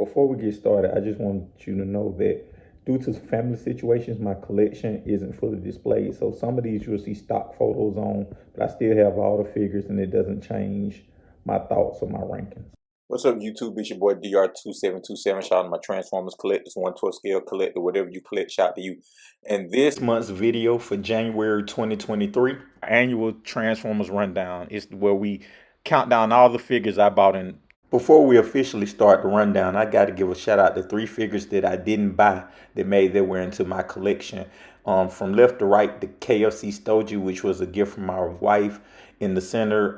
Before we get started, I just want you to know that due to family situations, my collection isn't fully displayed. So some of these you'll see stock photos on, but I still have all the figures and it doesn't change my thoughts or my rankings. What's up, YouTube? It's your boy DR2727. Shout out to my Transformers collectors, 1/12 scale collector, whatever you collect, shout out to you. And this month's video for January 2023, annual Transformers rundown, is where we count down all the figures I bought in. Before we officially start the rundown, I got to give a shout out to 3 figures that I didn't buy that made their way into my collection. From left to right, the KFC Stogie, which was a gift from my wife. In the center,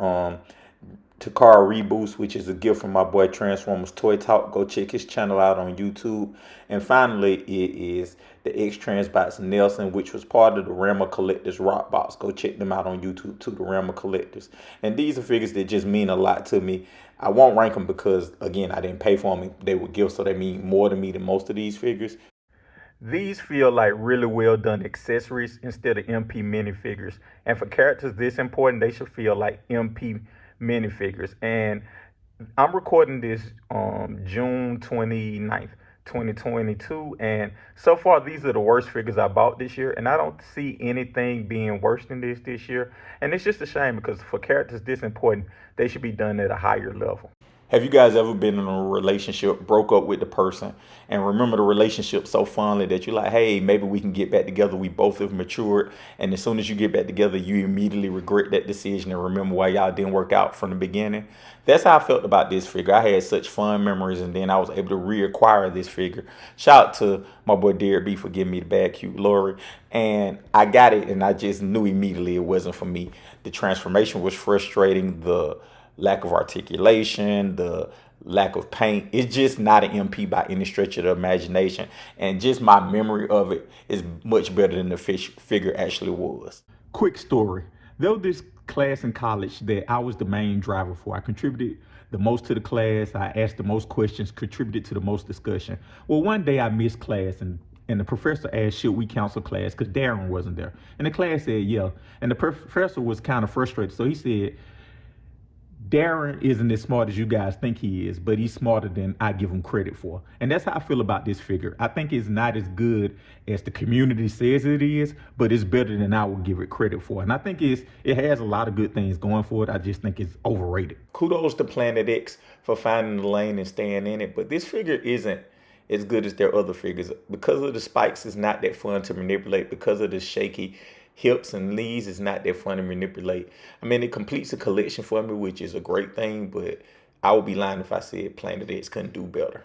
Takara Reboost, which is a gift from my boy Transformers Toy Talk. Go check his channel out on YouTube. And finally, it is the x-transbots Nelson, which was part of the Rammer Collectors Rock Box. Go check them out on YouTube too, the Rammer Collectors. And these are figures that just mean a lot to me. I won't rank them because, again, I didn't pay for them. They were gifts, so they mean more to me than most of these figures. These feel like really well done accessories instead of MP minifigures. And for characters this important, they should feel like MP minifigures. And I'm recording this June 29th, 2022. And so far, these are the worst figures I bought this year. And I don't see anything being worse than this year. And it's just a shame because for characters this important, they should be done at a higher level. Have you guys ever been in a relationship, broke up with the person, and remember the relationship so fondly that you're like, hey, maybe we can get back together. We both have matured. And as soon as you get back together, you immediately regret that decision and remember why y'all didn't work out from the beginning. That's how I felt about this figure. I had such fun memories, and then I was able to reacquire this figure. Shout out to my boy Derek B for giving me the bad cute Lori. And I got it, and I just knew immediately it wasn't for me. The transformation was frustrating. The lack of articulation, the lack of paint. It's just not an MP by any stretch of the imagination. And just my memory of it is much better than the figure actually was. Quick story. There was this class in college that I was the main driver for. I contributed the most to the class. I asked the most questions, contributed to the most discussion. Well, one day I missed class and the professor asked, should we cancel class? Because Darren wasn't there. And the class said, yeah. And the professor was kind of frustrated. So he said, Darren isn't as smart as you guys think he is, but he's smarter than I give him credit for. And that's how I feel about this figure. I think it's not as good as the community says it is, but it's better than I would give it credit for. And I think it has a lot of good things going for it. I just think it's overrated. Kudos to Planet X for finding the lane and staying in it, but this figure isn't as good as their other figures. Because of the spikes, it's not that fun to manipulate. Because of the shaky hips and knees, it's not that fun to manipulate. I mean, it completes a collection for me, which is a great thing, but I would be lying if I said Planet X couldn't do better.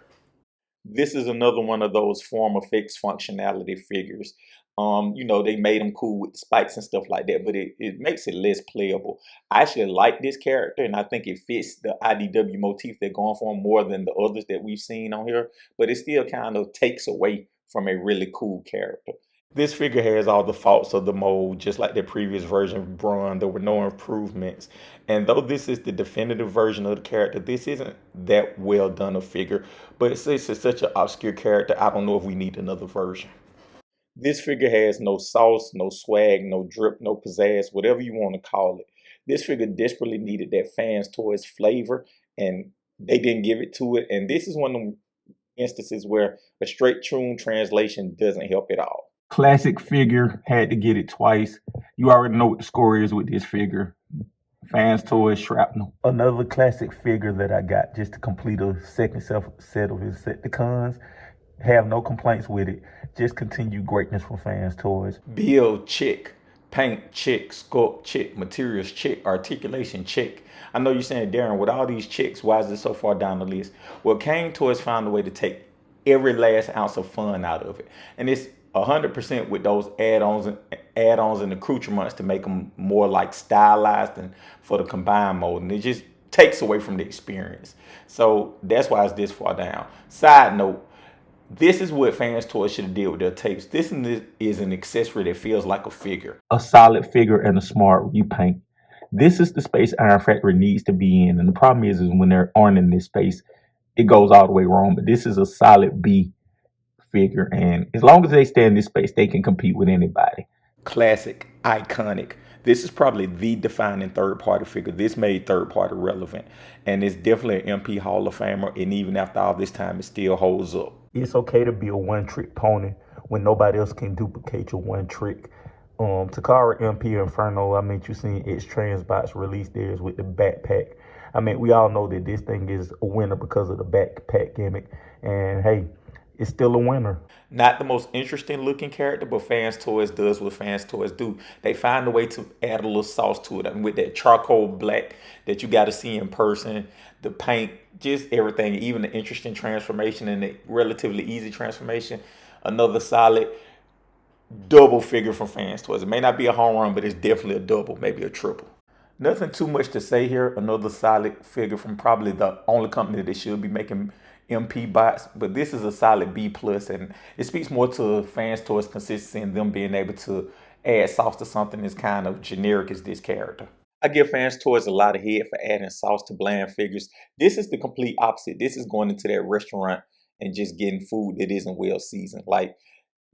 This is another one of those form effects functionality figures. They made them cool with the spikes and stuff like that, but it makes it less playable. I actually like this character, and I think it fits the IDW motif they're going for more than the others that we've seen on here, but it still kind of takes away from a really cool character. This figure has all the faults of the mold, just like the previous version of Braun. There were no improvements. And though this is the definitive version of the character, this isn't that well done a figure. But since it's such an obscure character, I don't know if we need another version. This figure has no sauce, no swag, no drip, no pizzazz, whatever you want to call it. This figure desperately needed that Fans Toys flavor, and they didn't give it to it. And this is one of them instances where a straight true translation doesn't help at all. Classic figure, had to get it twice. You already know what the score is with this figure. Fans Toys Shrapnel. Another classic figure that I got just to complete a second set of Insecticons. Have no complaints with it. Just continue greatness from Fans Toys. Build, check. Paint, check. Sculpt, check. Materials, check. Articulation, check. I know you're saying, Darren, with all these checks, why is it so far down the list? Well, Kane Toys found a way to take every last ounce of fun out of it. And it's 100% with those add-ons and accoutrements to make them more like stylized and for the combined mode. And it just takes away from the experience. So that's why it's this far down. Side note, this is what Fans Toys should have did with their tapes. This is an accessory that feels like a figure. A solid figure and a smart repaint. This is the space Iron Factory needs to be in. And the problem is when they aren't in this space, it goes all the way wrong. But this is a solid B figure. And as long as they stay in this space, they can compete with anybody. Classic, iconic. This is probably the defining third party figure. This made third party relevant. And it's definitely an MP Hall of Famer. And even after all this time, it still holds up. It's okay to be a one trick pony when nobody else can duplicate your one trick. Takara MP Inferno, I mean, you seen x-transbots release theirs with the backpack. I mean, we all know that this thing is a winner because of the backpack gimmick. And hey, it's still a winner. Not the most interesting looking character, but Fans Toys does what Fans Toys do. They find a way to add a little sauce to it. I mean, with that charcoal black that you got to see in person, the paint, just everything, even the interesting transformation and the relatively easy transformation. Another solid double figure from Fans Toys. It may not be a home run, but it's definitely a double, maybe a triple. Nothing too much to say here. Another solid figure from probably the only company that should be making MP bots, but this is a solid B plus, and it speaks more to Fans Toys consistency and them being able to add sauce to something as kind of generic as this character. I give Fans Toys a lot of head for adding sauce to bland figures. This is the complete opposite. This is going into that restaurant and just getting food that isn't well seasoned. Like,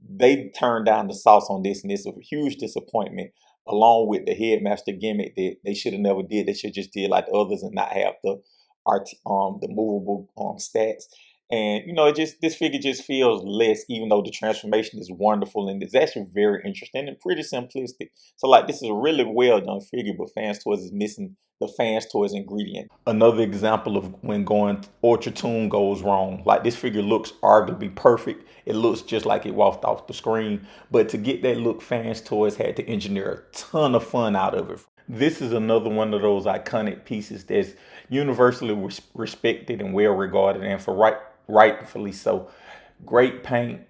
they turned down the sauce on this, and it's a huge disappointment. Along with the headmaster gimmick that they should have never did. They should just did like the others and not have the the movable stats. And you know, it just this figure just feels less, even though the transformation is wonderful and it's actually very interesting and pretty simplistic. So like, this is a really well done figure, but Fans Toys is missing the Fans Toys ingredient. Another example of when going Ultra Tune goes wrong. Like, this figure looks arguably perfect. It looks just like it walked off the screen. But to get that look, Fans Toys had to engineer a ton of fun out of it. This is another one of those iconic pieces that's universally respected and well regarded, and for rightfully so. Great paint,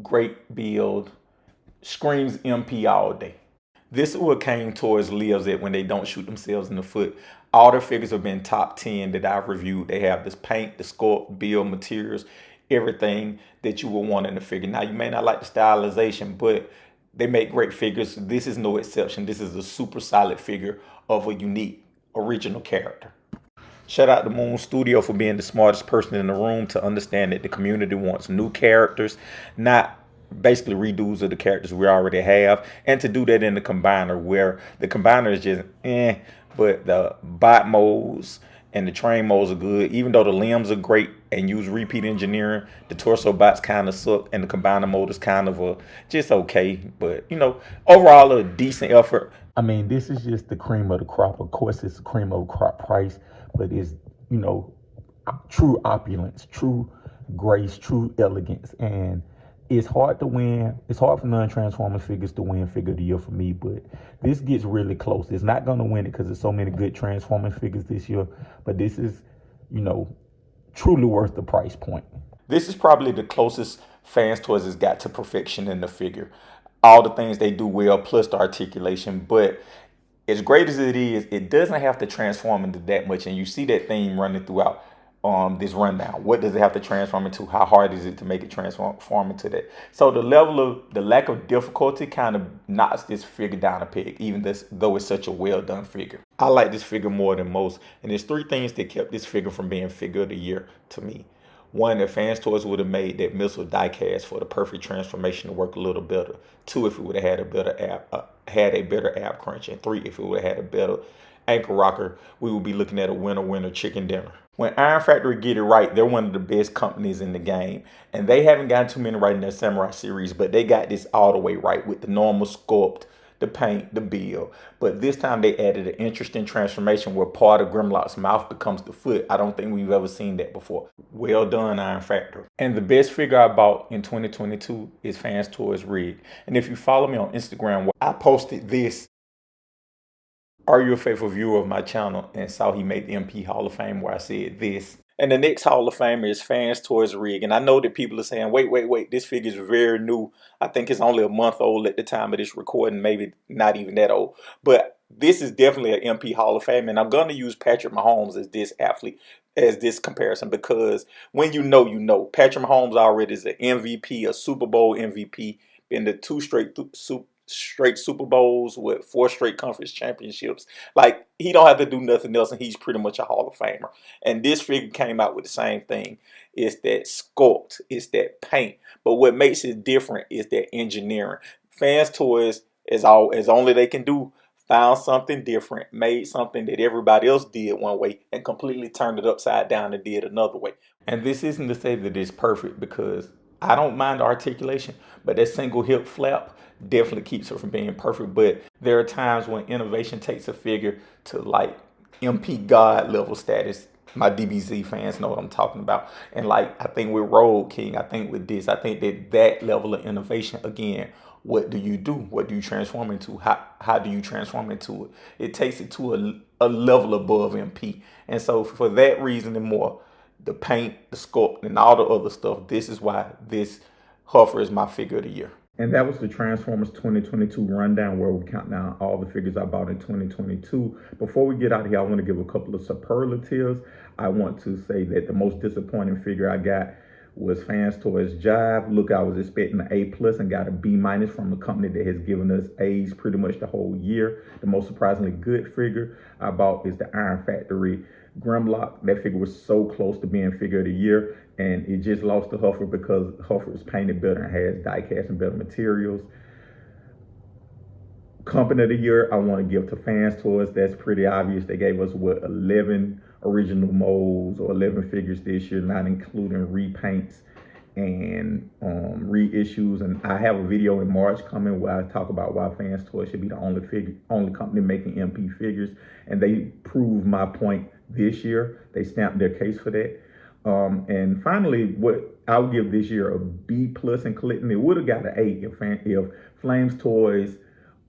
great build, screams MP all day. This is what Kane Toys lives at when they don't shoot themselves in the foot. All their figures have been top 10 that I've reviewed. They have this paint, the sculpt, build, materials, everything that you would want in a figure. Now, you may not like the stylization, but they make great figures. This is no exception. This is a super solid figure of a unique, original character. Shout out to Moon Studio for being the smartest person in the room to understand that the community wants new characters, not basically redos of the characters we already have, and to do that in the combiner, where the combiner is just but the bot modes and the train modes are good. Even though the limbs are great and use repeat engineering, the torso bots kind of suck, and the combiner mode is kind of just okay. But you know, overall a decent effort. I mean, this is just the cream of the crop. Of course, it's the cream of the crop price, but it's, you know, true opulence, true grace, true elegance. And it's hard to win. It's hard for non-transformers figures to win figure of the year for me, but this gets really close. It's not going to win it because there's so many good Transformers figures this year, but this is, you know, truly worth the price point. This is probably the closest Fans Toys has got to perfection in the figure. All the things they do well, plus the articulation, but as great as it is, it doesn't have to transform into that much, and you see that theme running throughout this rundown. What does it have to transform into? How hard is it to make it transform into that? So the lack of difficulty kind of knocks this figure down a peg, even though it's such a well done figure. I like this figure more than most, and there's three things that kept this figure from being figure of the year to me. One, if Fans Toys would have made that missile diecast for the perfect transformation to work a little better. Two, if it would have had a better ab crunch. And three, if it would have had a better ankle rocker, we would be looking at a winner chicken dinner. When Iron Factory get it right, they're one of the best companies in the game. And they haven't gotten too many right in their Samurai series, but they got this all the way right with the normal sculpt, the paint, the build. But this time they added an interesting transformation where part of Grimlock's mouth becomes the foot. I don't think we've ever seen that before. Well done, Iron Factory. And the best figure I bought in 2022 is Fans Toys Rig. And if you follow me on Instagram, I posted this. Are you a faithful viewer of my channel and saw he made the MP Hall of Fame where I said this? And the next Hall of Famer is Fans Toys Rig. And I know that people are saying, wait, this figure is very new. I think it's only a month old at the time of this recording, maybe not even that old. But this is definitely an MP Hall of Fame. And I'm going to use Patrick Mahomes as this athlete, as this comparison, because when you know, you know. Patrick Mahomes already is an MVP, a Super Bowl MVP, been to two straight Super Bowls with 4 straight conference championships. Like, he don't have to do nothing else, and he's pretty much a Hall of Famer. And this figure came out with the same thing. It's that sculpt, it's that paint. But what makes it different is that engineering. Fans Toys, as only they can do, found something different, made something that everybody else did one way, and completely turned it upside down and did another way. And this isn't to say that it's perfect, because I don't mind the articulation, but that single hip flap definitely keeps it from being perfect. But there are times when innovation takes a figure to like MP God level status. My DBZ fans know what I'm talking about. And like, I think with Road King, I think with this, I think that level of innovation, again, what do you do? What do you transform into? How do you transform into it? It takes it to a level above MP. And so for that reason and more, the paint, the sculpt, and all the other stuff, this is why this Huffer is my figure of the year. And that was the Transformers 2022 rundown, where we count down all the figures I bought in 2022. Before we get out of here, I want to give a couple of superlatives. I want to say that the most disappointing figure I got was Fans Toys Jive. Look, I was expecting an A plus and got a B minus from a company that has given us A's pretty much the whole year. The most surprisingly good figure I bought is the Iron Factory Grimlock. That figure was so close to being figure of the year, and it just lost to Huffer because Huffer is painted better and has die cast and better materials. Company of the year, I want to give to Fans Toys. That's pretty obvious. They gave us, 11 original molds or 11 figures this year, not including repaints and reissues. And I have a video in March coming where I talk about why Fans Toys should be the only company making MP figures. And they proved my point this year. They stamped their case for that. And finally, what I'll give this year a B plus in collecting. It would have got an A if Flames Toys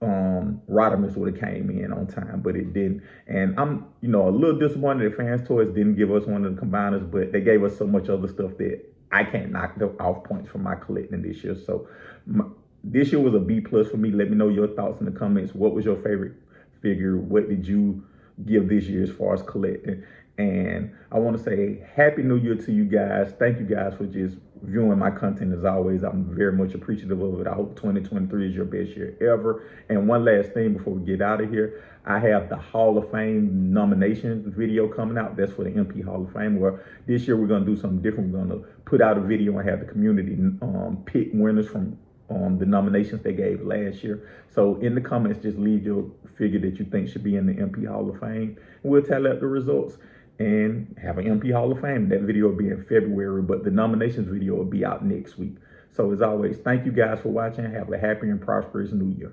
Rodimus would have came in on time, but it didn't. And I'm, a little disappointed that Fans Toys didn't give us one of the combiners, but they gave us so much other stuff that I can't knock off points from my collecting this year. So this year was a B plus for me. Let me know your thoughts in the comments. What was your favorite figure? What did you give this year as far as collecting? And I want to say Happy New Year to you guys. Thank you guys for just viewing my content as always. I'm very much appreciative of it. I hope 2023 is your best year ever. And one last thing before we get out of here, I have the Hall of Fame nominations video coming out. That's for the MP Hall of Fame, where this year we're going to do something different. We're going to put out a video and have the community pick winners from the nominations they gave last year. So in the comments, just leave your figure that you think should be in the MP Hall of Fame. And we'll tally up the results and have an MP Hall of Fame. That video will be in February, but the nominations video will be out next week. So as always, thank you guys for watching. Have a happy and prosperous new year.